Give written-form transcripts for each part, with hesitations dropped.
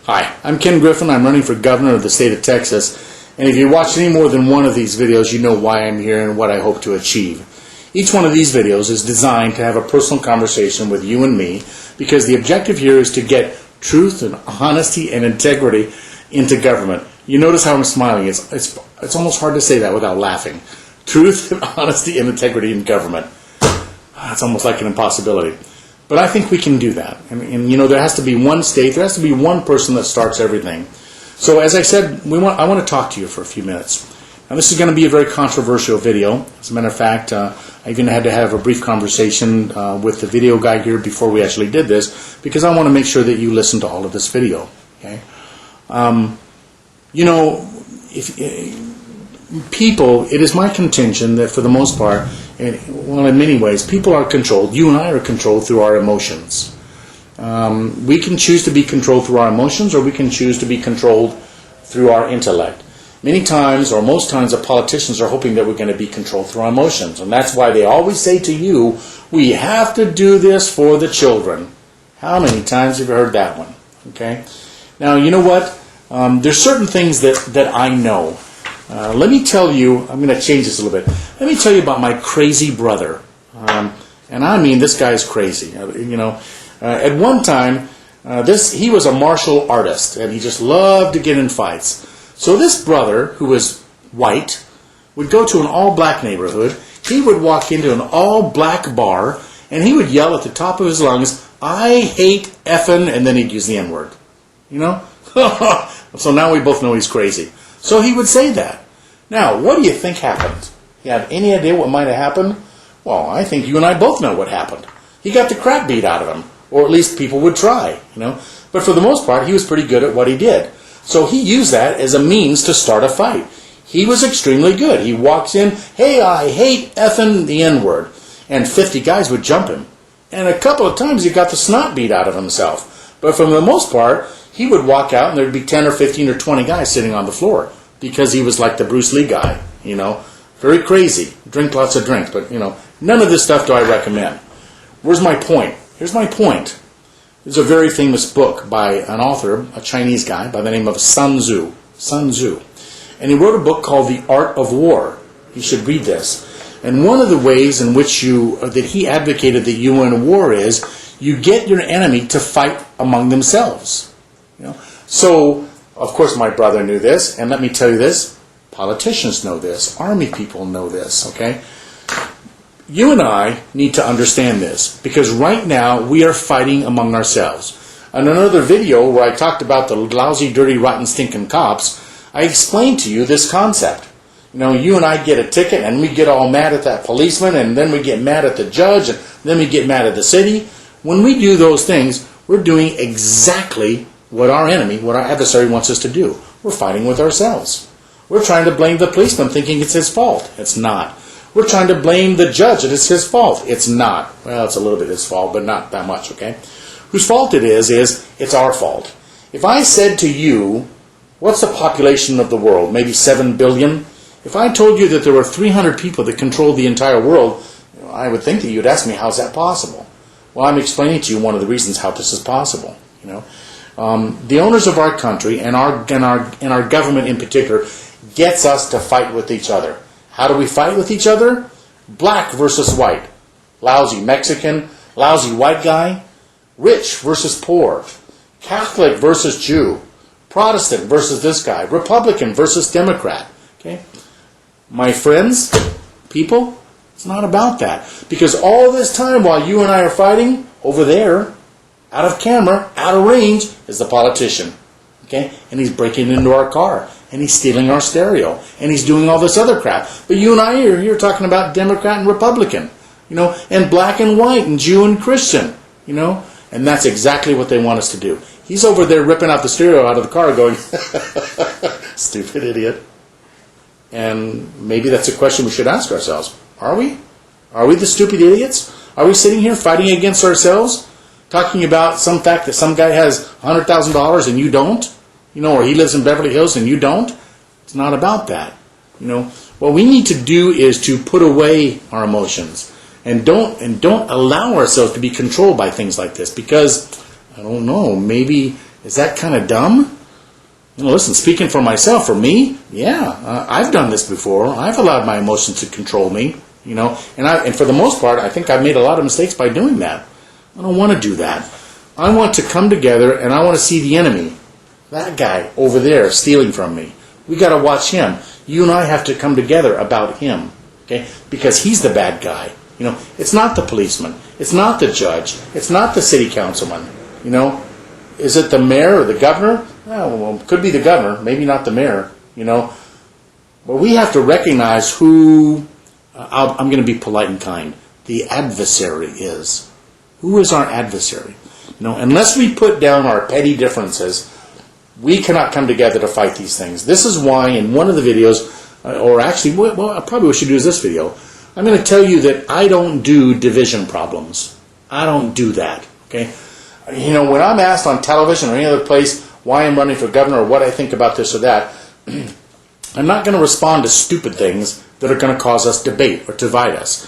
Hi, I'm Ken Griffin. I'm running for governor of the state of Texas. And if you watch any more than one of these videos, you know why I'm here and what I hope to achieve. Each one of these videos is designed to have a personal conversation with you and me, because the objective here is to get truth and honesty and integrity into government. You notice how I'm smiling. It's almost hard to say that without laughing. Truth and honesty and integrity in government. It's almost like an impossibility. But I think we can do that. And you know, there has to be one state, there has to be one person that starts everything. So as I said, I want to talk to you for a few minutes. Now this is going to be a very controversial video. As a matter of fact, I even had to have a brief conversation with the video guy here before we actually did this, because I want to make sure that you listen to all of this video. Okay? You know, people, it is my contention that for the most part, well, in many ways, people are controlled. You and I are controlled through our emotions. We can choose to be controlled through our emotions, or we can choose to be controlled through our intellect. Many times, or most times, the politicians are hoping that we're going to be controlled through our emotions. And that's why they always say to you, we have to do this for the children. How many times have you heard that one? Okay. Now, you know what? There's certain things that I know. Let me tell you, I'm going to change this a little bit. Let me tell you about my crazy brother. And I mean, this guy's crazy. You know, at one time, he was a martial artist, and he just loved to get in fights. So this brother, who was white, would go to an all-black neighborhood. He would walk into an all-black bar, and he would yell at the top of his lungs, "I hate effing," and then he'd use the N-word. You know? So now we both know he's crazy. So he would say that. Now, what do you think happened? You have any idea what might have happened? Well, I think you and I both know what happened. He got the crap beat out of him, or at least people would try, you know. But for the most part, he was pretty good at what he did. So he used that as a means to start a fight. He was extremely good. He walks in, "Hey, I hate effing the N-word," and 50 guys would jump him. And a couple of times he got the snot beat out of himself. But for the most part, he would walk out and there'd be 10 or 15 or 20 guys sitting on the floor, because he was like the Bruce Lee guy, you know, very crazy, drink lots of drinks, but, you know, none of this stuff do I recommend. Where's my point? Here's my point. There's a very famous book by an author, a Chinese guy, by the name of Sun Tzu. Sun Tzu. And he wrote a book called The Art of War. You should read this. And one of the ways in which that he advocated that you win a war is you get your enemy to fight among themselves. You know? So, of course, my brother knew this, and let me tell you this, politicians know this, army people know this, okay? You and I need to understand this, because right now we are fighting among ourselves. In another video where I talked about the lousy, dirty, rotten, stinking cops, I explained to you this concept. You know, you and I get a ticket, and we get all mad at that policeman, and then we get mad at the judge, and then we get mad at the city. When we do those things, we're doing exactly what our enemy, what our adversary wants us to do. We're fighting with ourselves. We're trying to blame the policeman, thinking it's his fault. It's not. We're trying to blame the judge that it's his fault. It's not. Well, it's a little bit his fault, but not that much, okay? Whose fault it is it's our fault. If I said to you, what's the population of the world? Maybe 7 billion? If I told you that there were 300 people that controlled the entire world, I would think that you'd ask me, how's that possible? Well, I'm explaining to you one of the reasons how this is possible, you know. The owners of our country and our government in particular gets us to fight with each other. How do we fight with each other? Black versus white. Lousy Mexican, lousy white guy. Rich versus poor. Catholic versus Jew. Protestant versus this guy. Republican versus Democrat. Okay? My friends, people, it's not about that. Because all this time while you and I are fighting, over there, out of camera, out of range, is the politician. Okay? And he's breaking into our car. And he's stealing our stereo. And he's doing all this other crap. But you and I are here talking about Democrat and Republican. You know, and black and white, and Jew and Christian. You know? And that's exactly what they want us to do. He's over there ripping out the stereo out of the car going, stupid idiot. And maybe that's a question we should ask ourselves. Are we? Are we the stupid idiots? Are we sitting here fighting against ourselves? Talking about some fact that some guy has $100,000 and you don't? You know, or he lives in Beverly Hills and you don't? It's not about that. You know, what we need to do is to put away our emotions and don't allow ourselves to be controlled by things like this, because I don't know, maybe Is that kind of dumb? Listen, speaking for myself, for me, yeah, I've done this before. I've allowed my emotions to control me, and for the most part, I think I've made a lot of mistakes by doing that. I don't want to do that. I want to come together, and I want to see the enemy, that guy over there stealing from me. We got to watch him. You and I have to come together about him, okay? Because he's the bad guy. It's not the policeman. It's not the judge. It's not the city councilman. Is it the mayor or the governor? Well, it could be the governor, maybe not the mayor, But we have to recognize who, I'm going to be polite and kind, the adversary is. Who is our adversary? Unless we put down our petty differences, we cannot come together to fight these things. This is why in one of the videos, or actually, well, probably what we should do is this video, I'm going to tell you that I don't do division problems. I don't do that, okay? When I'm asked on television or any other place why I'm running for governor or what I think about this or that, I'm not going to respond to stupid things that are going to cause us debate or divide us.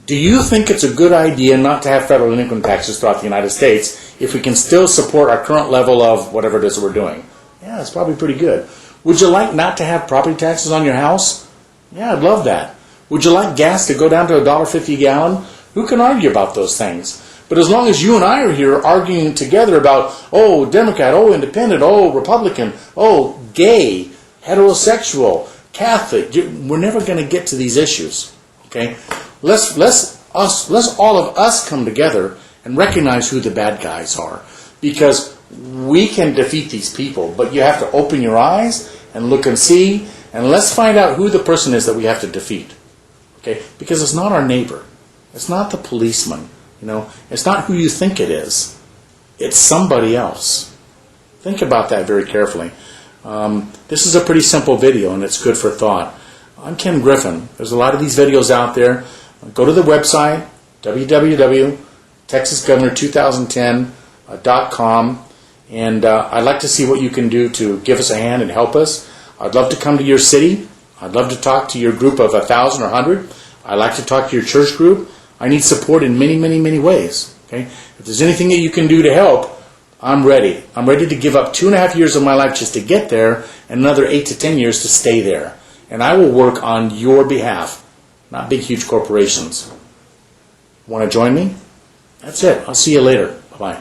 Do you think it's a good idea not to have federal and income taxes throughout the United States if we can still support our current level of whatever it is that we're doing? Yeah, it's probably pretty good. Would you like not to have property taxes on your house? Yeah, I'd love that. Would you like gas to go down to $1.50 a gallon? Who can argue about those things? But as long as you and I are here arguing together about, oh, Democrat, oh, Independent, oh, Republican, oh, gay, heterosexual, Catholic, we're never going to get to these issues. Okay? Let's all of us come together and recognize who the bad guys are, because we can defeat these people, but you have to open your eyes and look and see, and let's find out who the person is that we have to defeat. Okay? Because it's not our neighbor. It's not the policeman. It's not who you think it is. It's somebody else. Think about that very carefully. This is a pretty simple video, and it's good for thought. I'm Ken Griffin. There's a lot of these videos out there. Go to the website, www.texasgovernor2010.com, and I'd like to see what you can do to give us a hand and help us. I'd love to come to your city. I'd love to talk to your group of 1,000 or 100. I'd like to talk to your church group. I need support in many, many, many ways. Okay? If there's anything that you can do to help, I'm ready. I'm ready to give up 2.5 years of my life just to get there, and another 8 to 10 years to stay there. And I will work on your behalf, not big, huge corporations. Want to join me? That's it. I'll see you later. Bye-bye.